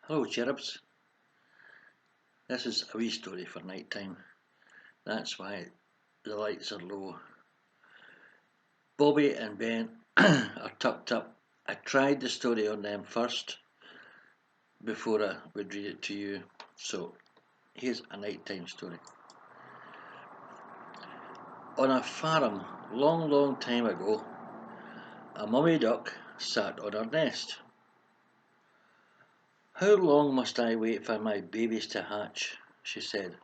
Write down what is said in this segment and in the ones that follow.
Hello, cherubs. This is a wee story for night time. That's why the lights are low. Bobby and Ben are tucked up. I tried the story on them first before I would read it to you. So here's a nighttime story. On a farm long time ago, a mummy duck sat on her nest. "How long must I wait for my babies to hatch?" she said.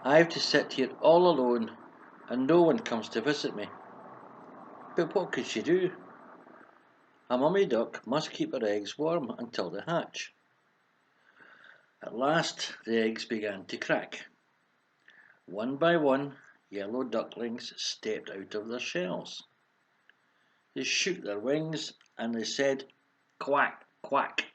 "I have to sit here all alone and no one comes to visit me." But what could she do? A mummy duck must keep her eggs warm until they hatch. At last the eggs began to crack. One by one, yellow ducklings stepped out of their shells. They shook their wings and they said, "Quack, quack."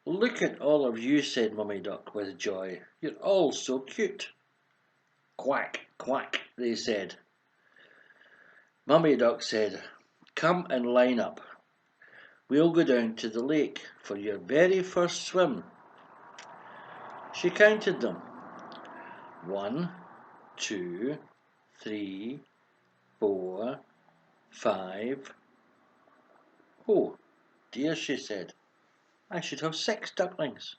"Look at all of you," said Mummy Duck with joy. "You're all so cute." "Quack, quack," they said. Mummy Duck said, "Come and line up. We'll go down to the lake for your very first swim." She counted them. 1, 2, 3, 4, 5. "Oh, dear," she said, "I should have 6 ducklings."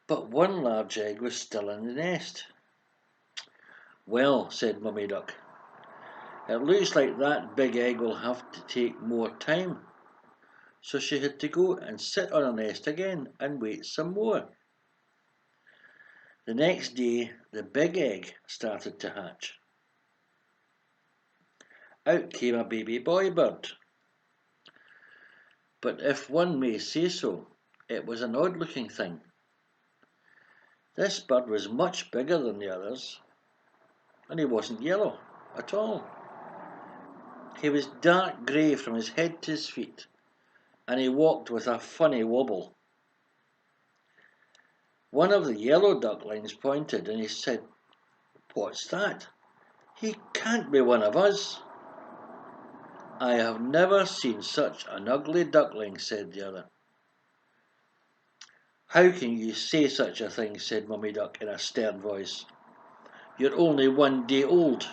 But one large egg was still in the nest. "Well," said Mummy Duck, "it looks like that big egg will have to take more time." So she had to go and sit on her nest again and wait some more. The next day, the big egg started to hatch. Out came a baby boy bird. But if one may say so, it was an odd-looking thing. This bird was much bigger than the others, and he wasn't yellow at all. He was dark grey from his head to his feet, and he walked with a funny wobble. One of the yellow ducklings pointed and he said, "What's that? He can't be one of us." "I have never seen such an ugly duckling," said the other. "How can you say such a thing?" said Mummy Duck in a stern voice. "You're only 1 day old.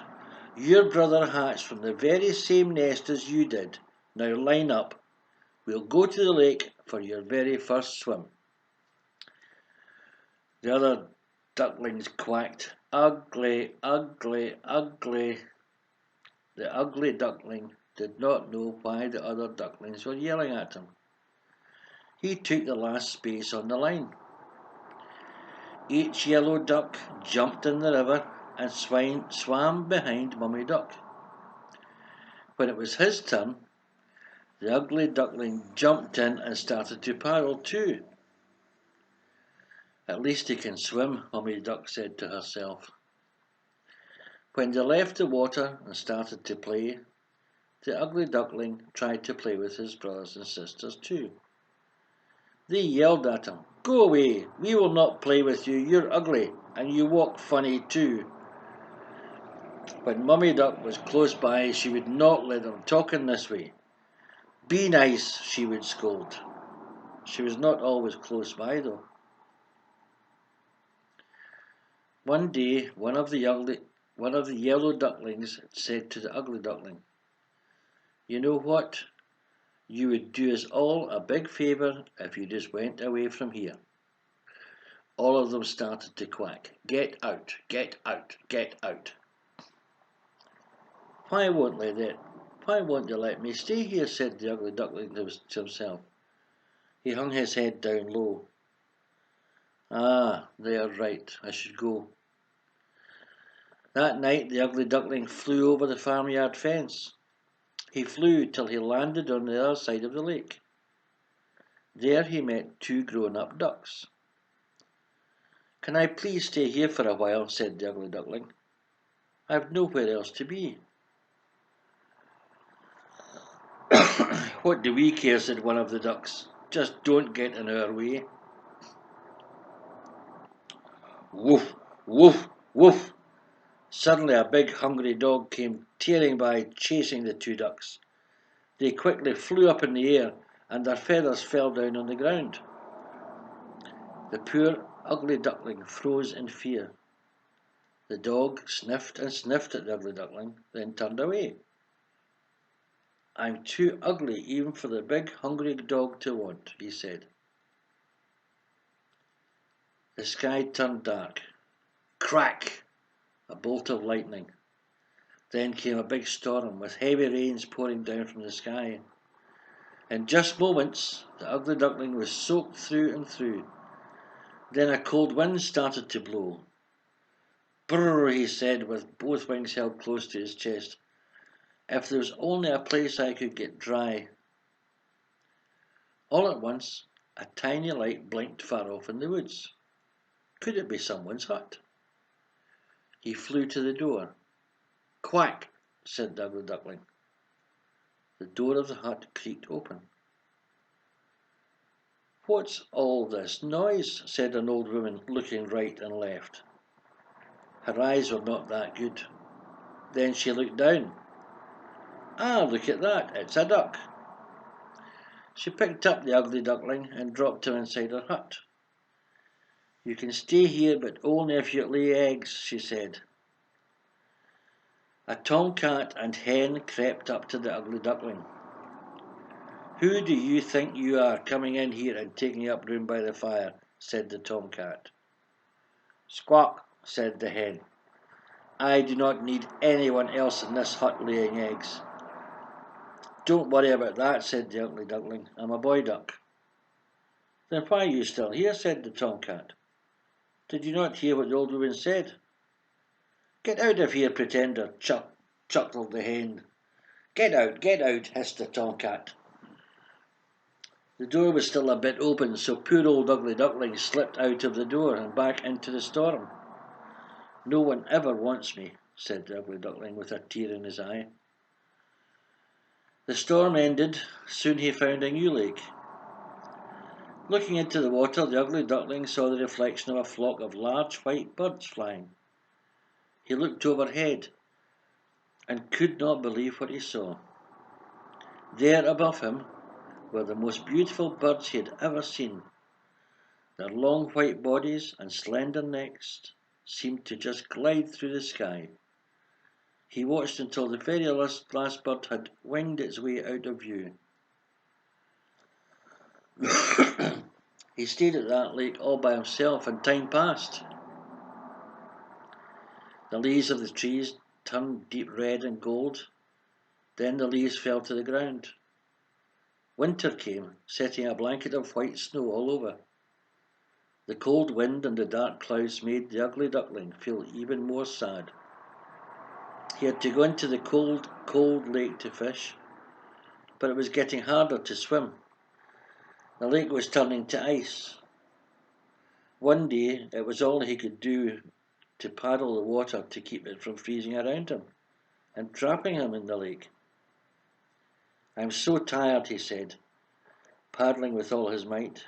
Your brother hatched from the very same nest as you did. Now line up. We'll go to the lake for your very first swim." The other ducklings quacked, "Ugly, ugly, ugly." The ugly duckling did not know why the other ducklings were yelling at him. He took the last space on the line. Each yellow duck jumped in the river and swam behind Mummy Duck. When it was his turn, the ugly duckling jumped in and started to paddle too. "At least he can swim," Mummy Duck said to herself. When they left the water and started to play, the ugly duckling tried to play with his brothers and sisters too. They yelled at him, "Go away, we will not play with you, you're ugly, and you walk funny too." When Mummy Duck was close by, she would not let them talk in this way. "Be nice," she would scold. She was not always close by though. One day, one of the yellow ducklings said to the ugly duckling, "You know what? You would do us all a big favour if you just went away from here." All of them started to quack, "Get out, get out, get out." Why won't they let me stay here?" said the ugly duckling to himself. He hung his head down low. "Ah, they are right, I should go." That night the ugly duckling flew over the farmyard fence. He flew till he landed on the other side of the lake. There he met 2 grown-up ducks. "Can I please stay here for a while?" said the ugly duckling. "I've nowhere else to be." "What do we care?" said one of the ducks. "Just don't get in our way." Woof, woof, woof. Suddenly a big hungry dog came tearing by, chasing the 2 ducks. They quickly flew up in the air and their feathers fell down on the ground. The poor ugly duckling froze in fear. The dog sniffed and sniffed at the ugly duckling, then turned away. "I'm too ugly even for the big hungry dog to want," he said. The sky turned dark. Crack! A bolt of lightning. Then came a big storm, with heavy rains pouring down from the sky. In just moments, the ugly duckling was soaked through and through. Then a cold wind started to blow. "Brrr," he said, with both wings held close to his chest. "If there was only a place I could get dry." All at once, a tiny light blinked far off in the woods. Could it be someone's hut? He flew to the door. "Quack," said the ugly duckling. The door of the hut creaked open. "What's all this noise?" said an old woman, looking right and left. Her eyes were not that good. Then she looked down. "Ah, look at that, it's a duck." She picked up the ugly duckling and dropped him inside her hut. "You can stay here, but only if you lay eggs," she said. A tomcat and hen crept up to the ugly duckling. "Who do you think you are, coming in here and taking up room by the fire?" said the tomcat. "Squawk," said the hen. "I do not need anyone else in this hut laying eggs." "Don't worry about that," said the ugly duckling. "I'm a boy duck." "Then why are you still here?" said the tomcat. "Did you not hear what the old woman said?" "Get out of here, pretender," chuckled the hen. Get out," hissed the tomcat. The door was still a bit open, so poor old ugly duckling slipped out of the door and back into the storm. "No one ever wants me," said the ugly duckling with a tear in his eye. The storm ended. Soon he found a new lake. Looking into the water, the ugly duckling saw the reflection of a flock of large white birds flying. He looked overhead and could not believe what he saw. There above him were the most beautiful birds he had ever seen. Their long white bodies and slender necks seemed to just glide through the sky. He watched until the very last bird had winged its way out of view. He stayed at that lake all by himself, and time passed. The leaves of the trees turned deep red and gold. Then the leaves fell to the ground. Winter came, setting a blanket of white snow all over. The cold wind and the dark clouds made the ugly duckling feel even more sad. He had to go into the cold, cold lake to fish, but it was getting harder to swim. The lake was turning to ice. One day, it was all he could do to paddle the water to keep it from freezing around him and trapping him in the lake. "I'm so tired," he said, paddling with all his might.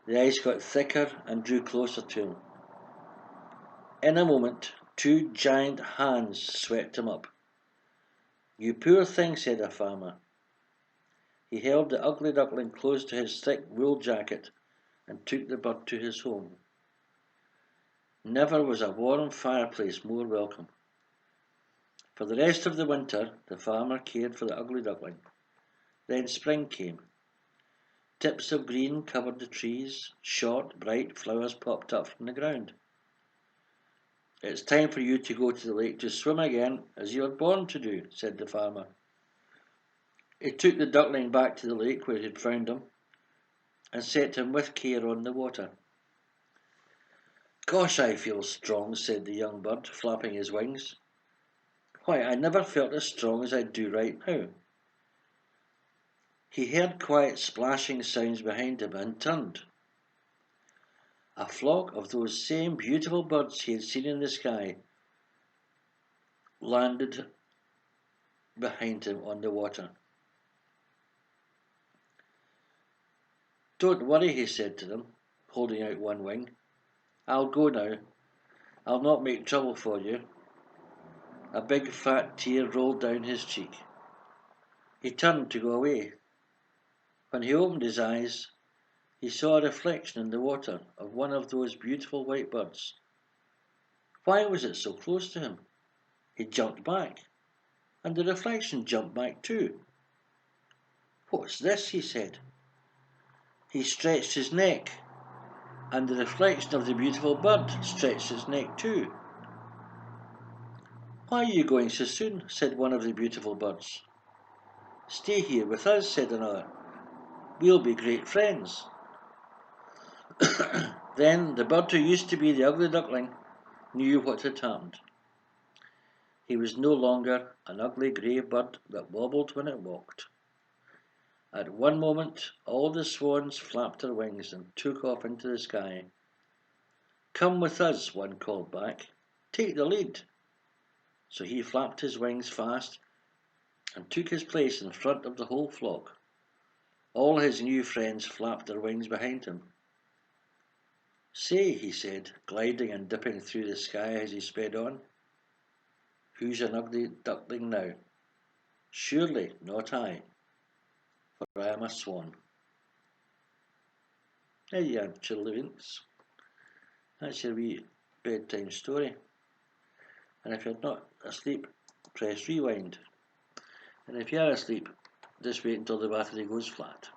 The ice got thicker and drew closer to him. In a moment, two giant hands swept him up. "You poor thing," said a farmer. He held the ugly duckling close to his thick wool jacket and took the bird to his home. Never was a warm fireplace more welcome. For the rest of the winter, the farmer cared for the ugly duckling. Then spring came. Tips of green covered the trees. Short, bright flowers popped up from the ground. "It's time for you to go to the lake to swim again, as you were born to do," said the farmer. He took the duckling back to the lake where he had found him and set him with care on the water. "Gosh, I feel strong," said the young bird, flapping his wings. "Why, I never felt as strong as I do right now." He heard quiet splashing sounds behind him and turned. A flock of those same beautiful birds he had seen in the sky landed behind him on the water. "Don't worry," he said to them, holding out one wing. "I'll go now. I'll not make trouble for you." A big fat tear rolled down his cheek. He turned to go away. When he opened his eyes, he saw a reflection in the water of one of those beautiful white birds. Why was it so close to him? He jumped back, and the reflection jumped back too. "What's this?" he said. He stretched his neck, and the reflection of the beautiful bird stretched its neck too. "Why are you going so soon?" said one of the beautiful birds. "Stay here with us," said another. "We'll be great friends." Then the bird who used to be the ugly duckling knew what had happened. He was no longer an ugly grey bird that wobbled when it walked. At one moment all the swans flapped their wings and took off into the sky. "Come with us," one called back. "Take the lead." So he flapped his wings fast and took his place in front of the whole flock. All his new friends flapped their wings behind him. "Say," he said, gliding and dipping through the sky as he sped on, "who's an ugly duckling now? Surely not I, for I am a swan." There you are, children's. That's your wee bedtime story. And if you're not asleep, press rewind. And if you are asleep, just wait until the battery goes flat.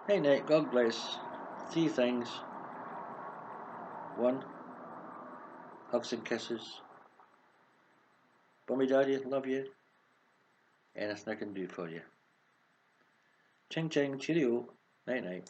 Night night, God bless. 3 things. 1, hugs and kisses. Mummy, Daddy, love you. Anything I can do for you. Ching ching, cheerio. Night night.